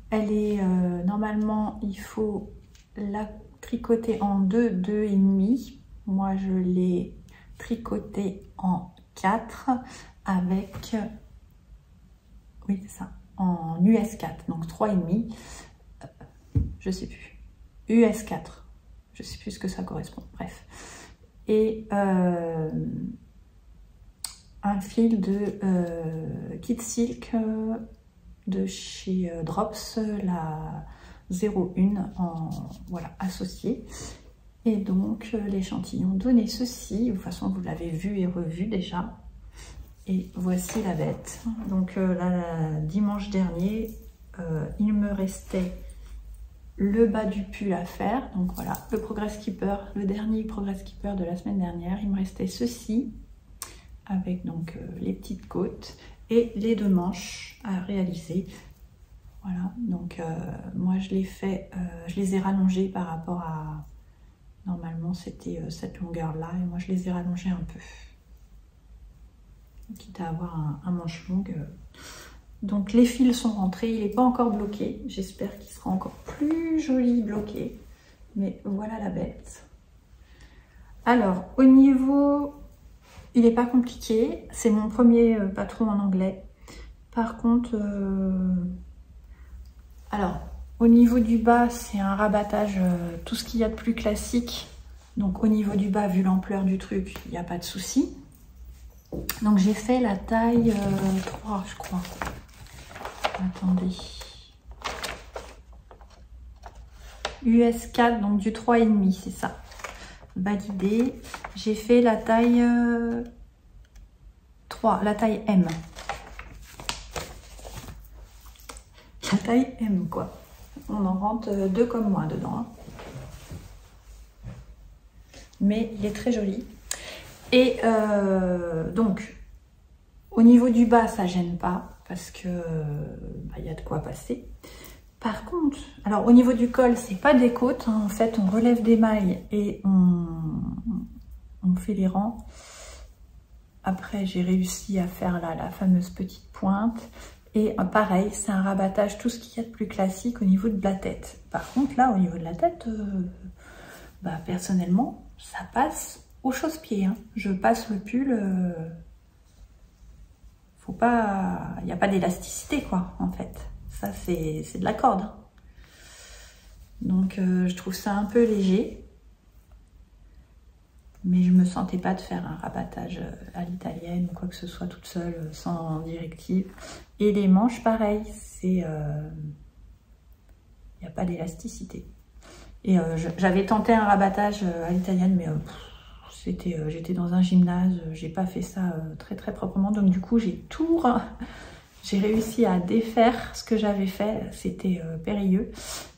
Elle est normalement, il faut la tricoter en 2, 2,5. Moi je l'ai tricotée en 4 avec, oui c'est ça, en US 4, donc 3,5. Je sais plus. US 4. Je sais plus ce que ça correspond. Bref. Et un fil de Kid Silk de chez Drops, la 01 en voilà associé. Et donc l'échantillon donnait ceci. De toute façon, vous l'avez vu et revu déjà. Et voici la bête. Donc dimanche dernier, il me restait le bas du pull à faire. Donc voilà, le Progress Keeper, le dernier Progress Keeper de la semaine dernière. Il me restait ceci, avec donc les petites côtes et les 2 manches à réaliser. Voilà, donc moi je l'ai fait, je les ai rallongés par rapport à... Normalement c'était cette longueur-là, et moi je les ai rallongés un peu. Quitte à avoir un manche longue. Donc les fils sont rentrés, il n'est pas encore bloqué. J'espère qu'il sera encore plus joli bloqué. Mais voilà la bête. Alors au niveau, il n'est pas compliqué. C'est mon premier patron en anglais. Par contre, alors au niveau du bas, c'est un rabattage, tout ce qu'il y a de plus classique. Donc au niveau du bas, vu l'ampleur du truc, il n'y a pas de souci. Donc j'ai fait la taille 3, je crois. Attendez. US 4, donc du 3,5, c'est ça. Validé. J'ai fait la taille 3, la taille M. La taille M, quoi. On en rentre 2 comme moi dedans. Hein. Mais il est très joli. Et donc, au niveau du bas, ça gêne pas. Parce que y a de quoi passer. Par contre, alors au niveau du col, c'est pas des côtes, hein. En fait, on relève des mailles et on fait les rangs. Après, j'ai réussi à faire là la fameuse petite pointe. Et pareil, c'est un rabattage, tout ce qu'il y a de plus classique au niveau de la tête. Par contre, là, au niveau de la tête, personnellement, ça passe au chausse-pied. Hein. Je passe le pull... Faut pas, il n'y a pas d'élasticité quoi en fait, ça c'est de la corde, hein. Donc je trouve ça un peu léger, mais je me sentais pas de faire un rabattage à l'italienne ou quoi que ce soit toute seule sans directive. Et les manches pareil, c'est il n'y a pas d'élasticité. Et j'avais tenté un rabattage à l'italienne, mais j'étais dans un gymnase, j'ai pas fait ça très proprement, donc du coup j'ai réussi à défaire ce que j'avais fait. C'était périlleux,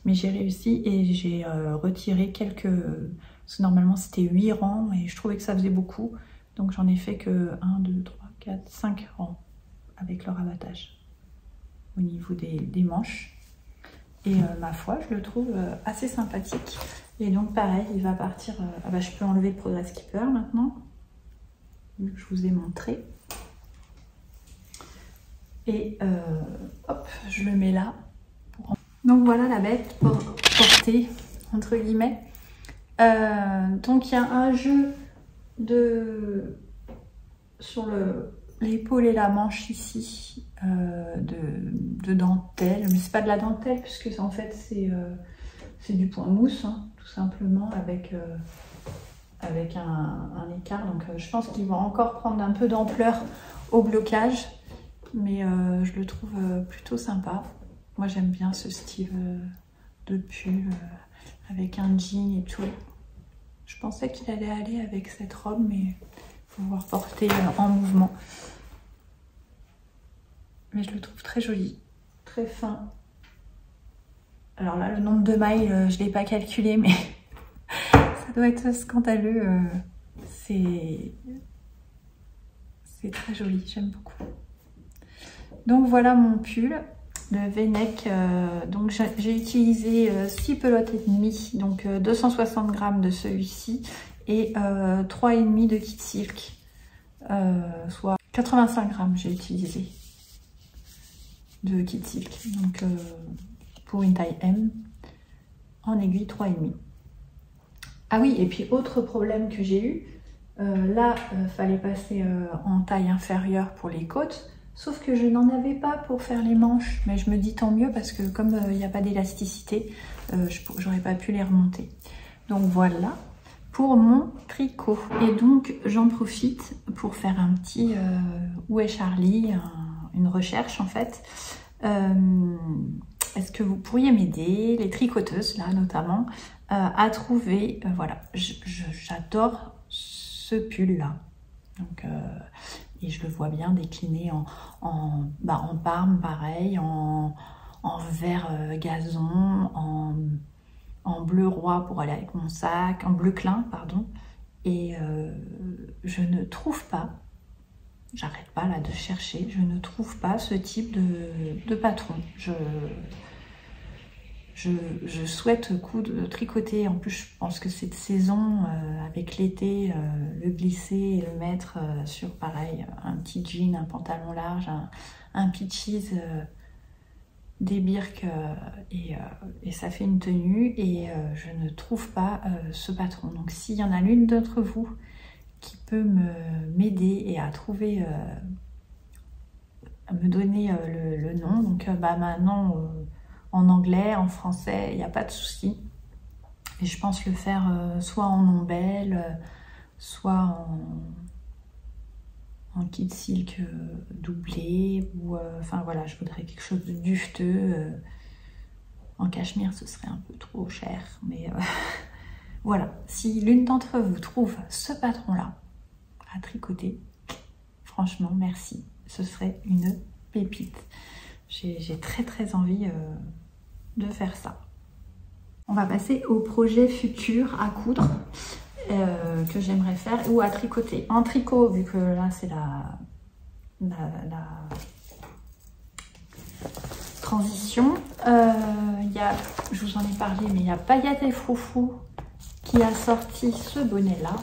mais j'ai réussi et j'ai retiré quelques, parce que normalement c'était 8 rangs et je trouvais que ça faisait beaucoup, donc j'en ai fait que 1, 2, 3, 4, 5 rangs avec le rabattage au niveau des manches. Et ma foi, je le trouve assez sympathique. Et donc pareil, il va partir... je peux enlever le Progress Keeper maintenant, vu que je vous ai montré. Et hop, je le mets là. Donc voilà la bête portée, entre guillemets. Donc il y a un jeu sur l'épaule et la manche ici de dentelle, mais c'est pas de la dentelle puisque en fait c'est du point mousse, hein, tout simplement avec un écart. Donc je pense qu'ils vont encore prendre un peu d'ampleur au blocage, mais je le trouve plutôt sympa. Moi j'aime bien ce style de pull avec un jean et tout. Je pensais qu'il allait aller avec cette robe, mais pouvoir porter en mouvement. Mais je le trouve très joli, très fin. Alors là, le nombre de mailles, je ne l'ai pas calculé, mais ça doit être scandaleux. C'est très joli, j'aime beaucoup. Donc voilà mon pull, le V-neck. Donc j'ai utilisé 6 pelotes et demie, donc 260 grammes de celui-ci et 3,5 de Kid Silk, soit 85 grammes j'ai utilisé de Kid Silk. Donc pour une taille M, en aiguille 3,5. Ah oui, et puis autre problème que j'ai eu, là, fallait passer en taille inférieure pour les côtes, sauf que je n'en avais pas pour faire les manches, mais je me dis tant mieux parce que comme il n'y a pas d'élasticité, j'aurais pas pu les remonter. Donc voilà pour mon tricot. Et donc j'en profite pour faire un petit Où est Charlie, une recherche en fait. Est-ce que vous pourriez m'aider, les tricoteuses là notamment, à trouver, voilà, j'adore ce pull là, donc, et je le vois bien décliné en parme pareil, en vert gazon, en bleu roi pour aller avec mon sac, en bleu clin pardon, et je ne trouve pas, j'arrête pas là de chercher, je ne trouve pas ce type de patron. Je souhaite tricoter, en plus je pense que cette saison, avec l'été, le glisser et le mettre sur pareil, un petit jean, un pantalon large, un pitchies, des birks, et ça fait une tenue, et je ne trouve pas ce patron. Donc s'il y en a l'une d'entre vous qui peut m'aider et à trouver, à me donner le nom, donc maintenant en anglais, en français, il n'y a pas de souci. Et je pense le faire soit en ombelle, soit en Kid Silk doublé, ou enfin voilà, je voudrais quelque chose de dufteux. En cachemire, ce serait un peu trop cher, mais voilà. Si l'une d'entre vous trouve ce patron-là à tricoter, franchement, merci. Ce serait une pépite. J'ai très envie de faire ça. On va passer au projet futur à coudre que j'aimerais faire, ou à tricoter. En tricot, vu que là c'est la transition. Je vous en ai parlé, mais il y a Paillettes et Froufrou qui a sorti ce bonnet-là.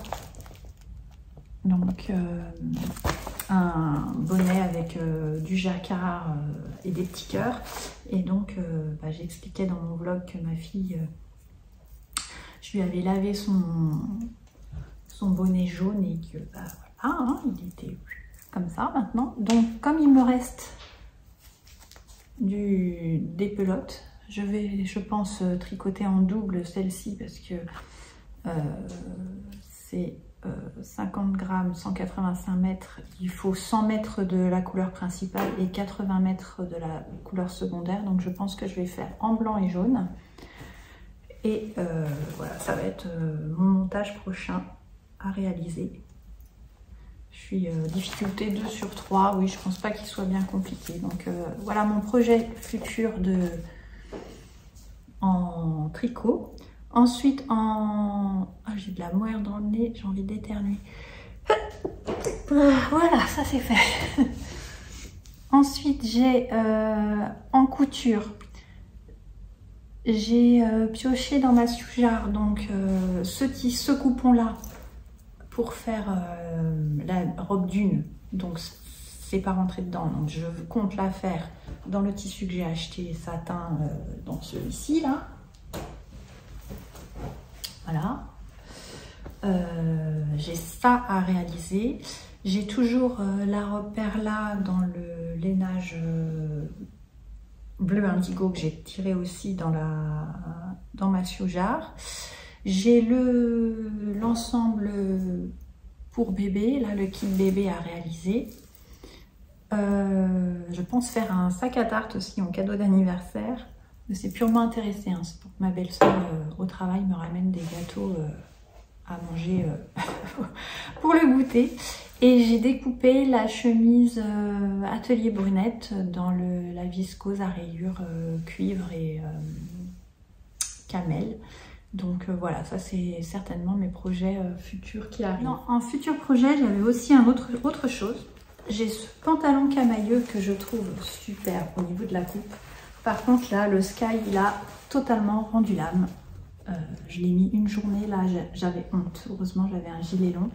Donc un bonnet avec du jacquard et des petits cœurs. Et donc j'expliquais dans mon vlog que ma fille, je lui avais lavé son bonnet jaune et que voilà, hein, il était comme ça maintenant. Donc comme il me reste des pelotes, je vais, je pense, tricoter en double celle-ci parce que c'est 50 grammes, 185 mètres, il faut 100 mètres de la couleur principale et 80 mètres de la couleur secondaire. Donc je pense que je vais faire en blanc et jaune. Et voilà, ça va être mon montage prochain à réaliser. Je suis difficulté 2 sur 3, oui, je pense pas qu'il soit bien compliqué. Donc voilà mon projet futur en tricot. Ensuite, j'ai de la moire dans le nez, j'ai envie d'éternuer. Voilà, ça c'est fait. Ensuite, j'ai en couture, j'ai pioché dans ma sous-jarre donc ce coupon-là pour faire la robe d'une. Donc, c'est pas rentré dedans. Donc, je compte la faire dans le tissu que j'ai acheté satin, dans celui-ci là. Voilà, j'ai ça à réaliser. J'ai toujours la robe Perla dans le lainage bleu indigo que j'ai tiré aussi dans ma sous-jarre. J'ai l'ensemble pour bébé, là le kit bébé à réaliser. Je pense faire un sac à tarte aussi en cadeau d'anniversaire. C'est purement intéressé, hein. C'est pour que ma belle-sœur au travail me ramène des gâteaux à manger pour le goûter. Et j'ai découpé la chemise Atelier Brunette dans la viscose à rayures cuivre et camel. Donc voilà, ça c'est certainement mes projets futurs qui arrivent. Non, en futur projet, j'avais aussi autre chose. J'ai ce pantalon camailleux que je trouve super au niveau de la coupe. Par contre là, le Sky, il a totalement rendu l'âme. Je l'ai mis une journée, là j'avais honte. Heureusement, j'avais un gilet long.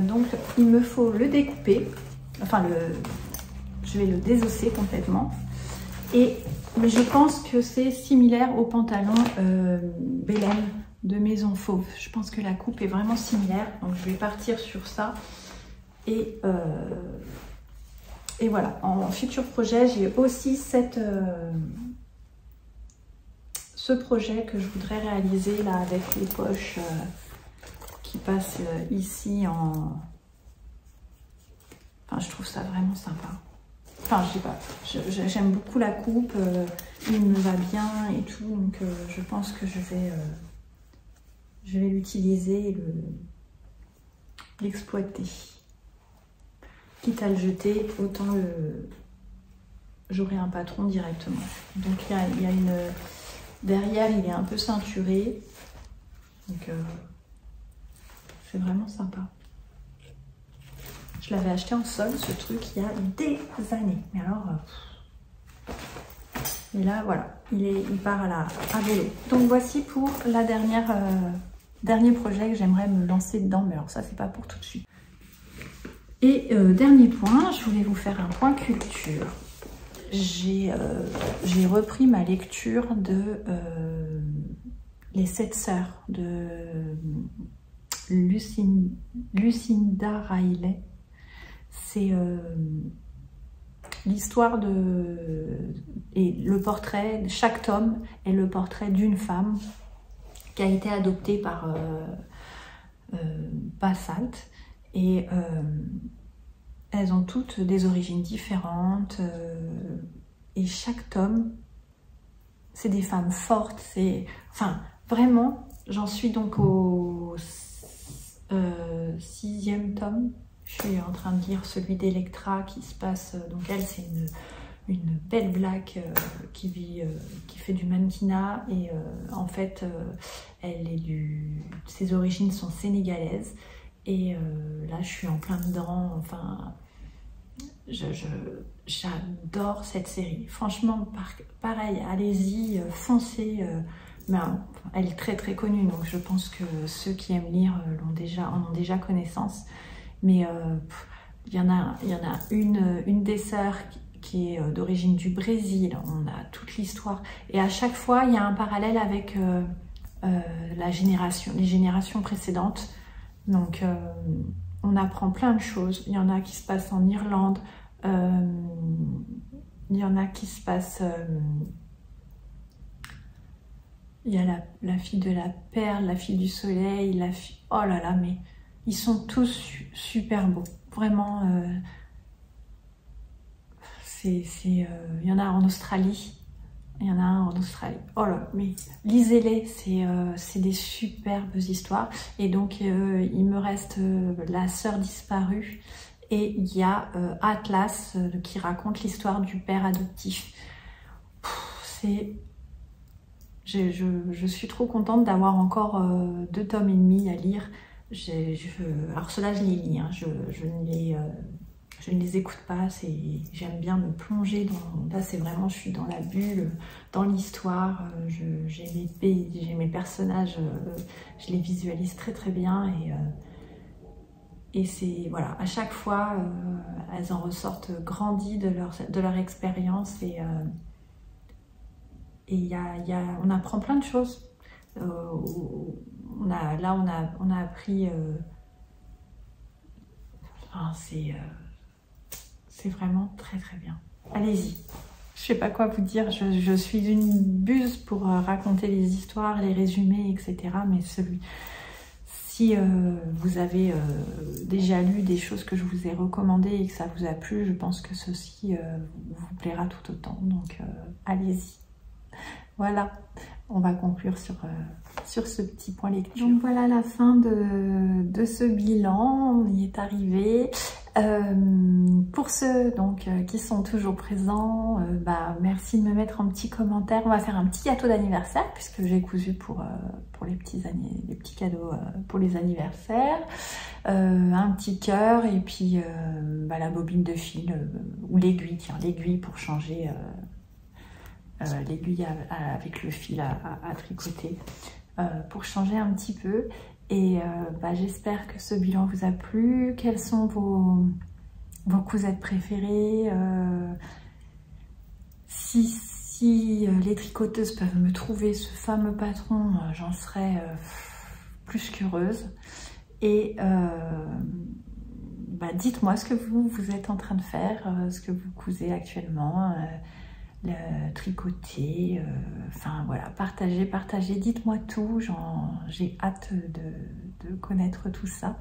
Donc il me faut le découper. Enfin, je vais le désosser complètement. Mais je pense que c'est similaire au pantalon Bélem de Maison Fauve. Je pense que la coupe est vraiment similaire. Donc je vais partir sur ça. Et voilà, en futur projet, j'ai aussi ce projet que je voudrais réaliser là avec les poches qui passent ici en... Enfin, je trouve ça vraiment sympa. Enfin, je sais pas, j'aime beaucoup la coupe, il me va bien et tout, donc je pense que je vais l'utiliser et l'exploiter. Quitte à le jeter, autant j'aurai un patron directement. Donc il y a une... Derrière, il est un peu ceinturé. Donc c'est vraiment sympa. Je l'avais acheté en solde, ce truc, il y a des années. Mais alors... Et là, voilà, il part à vélo. Donc voici pour la dernier projet que j'aimerais me lancer dedans. Mais alors ça, c'est pas pour tout de suite. Et dernier point, je voulais vous faire un point culture. J'ai repris ma lecture de Les 7 sœurs de Lucinda Riley. C'est l'histoire et le portrait, chaque tome est le portrait d'une femme qui a été adoptée par Basalt. Et elles ont toutes des origines différentes et chaque tome, c'est des femmes fortes. Enfin, vraiment, j'en suis donc au 6e tome. Je suis en train de lire celui d'Electra qui se passe... Donc elle, c'est une belle black qui fait du mannequinat et en fait, ses origines sont sénégalaises. Et là, je suis en plein dedans. Enfin, j'adore cette série. Franchement, pareil, allez-y, foncez. Mais, elle est très très connue, donc je pense que ceux qui aiment lire en ont déjà connaissance. Mais il y en a une des sœurs qui est d'origine du Brésil. On a toute l'histoire. Et à chaque fois, il y a un parallèle avec les générations précédentes. Donc, on apprend plein de choses. Il y en a qui se passent en Irlande. Il y en a qui se passent... il y a la fille de la perle, la fille du soleil, la fille... Oh là là, mais ils sont tous super beaux. Vraiment, il y en a en Australie. Il y en a un en Australie. Oh là, mais lisez-les, c'est des superbes histoires. Et donc, il me reste La sœur disparue et il y a Atlas qui raconte l'histoire du père adoptif. Je suis trop contente d'avoir encore 2 tomes et demi à lire. Alors ceux-là, je les lis, hein. Je ne les écoute pas, j'aime bien me plonger dans... Là, c'est vraiment, je suis dans la bulle, dans l'histoire, j'ai mes personnages, je les visualise très très bien et c'est, voilà, à chaque fois, elles en ressortent grandies de leur expérience et on apprend plein de choses. On a appris... Enfin, c'est vraiment très très bien. Allez-y. Je sais pas quoi vous dire. Je suis une buse pour raconter les histoires, les résumés, etc. Mais si vous avez déjà lu des choses que je vous ai recommandées et que ça vous a plu, je pense que ceci vous plaira tout autant. Donc allez-y. Voilà. on va conclure sur ce petit point lecture. Donc voilà la fin de ce bilan, on y est arrivé. Pour ceux donc qui sont toujours présents, merci de me mettre un petit commentaire. On va faire un petit gâteau d'anniversaire puisque j'ai cousu pour les petits cadeaux pour les anniversaires. Un petit cœur et puis la bobine de fil ou l'aiguille, tiens, l'aiguille pour changer l'aiguille avec le fil à tricoter pour changer un petit peu. Et j'espère que ce bilan vous a plu. Quelles sont vos cousettes préférées? Si les tricoteuses peuvent me trouver ce fameux patron, j'en serais plus qu'heureuse. Et dites-moi ce que vous êtes en train de faire, ce que vous cousez actuellement, le tricoter, enfin voilà, partagez, dites-moi tout, j'ai hâte de connaître tout ça.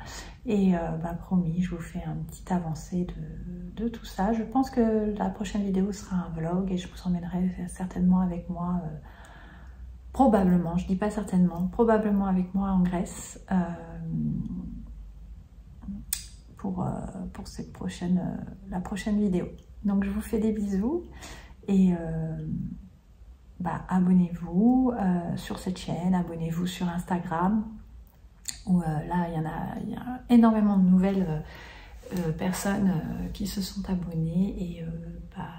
Et promis, je vous fais une petite avancée de tout ça. Je pense que la prochaine vidéo sera un vlog et je vous emmènerai certainement avec moi, probablement, je dis pas certainement, probablement avec moi en Grèce pour la prochaine vidéo. Donc je vous fais des bisous et abonnez-vous sur cette chaîne, abonnez-vous sur Instagram où là il y a énormément de nouvelles personnes qui se sont abonnées et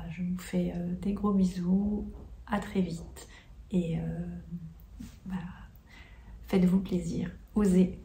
je vous fais des gros bisous, à très vite et faites-vous plaisir, osez.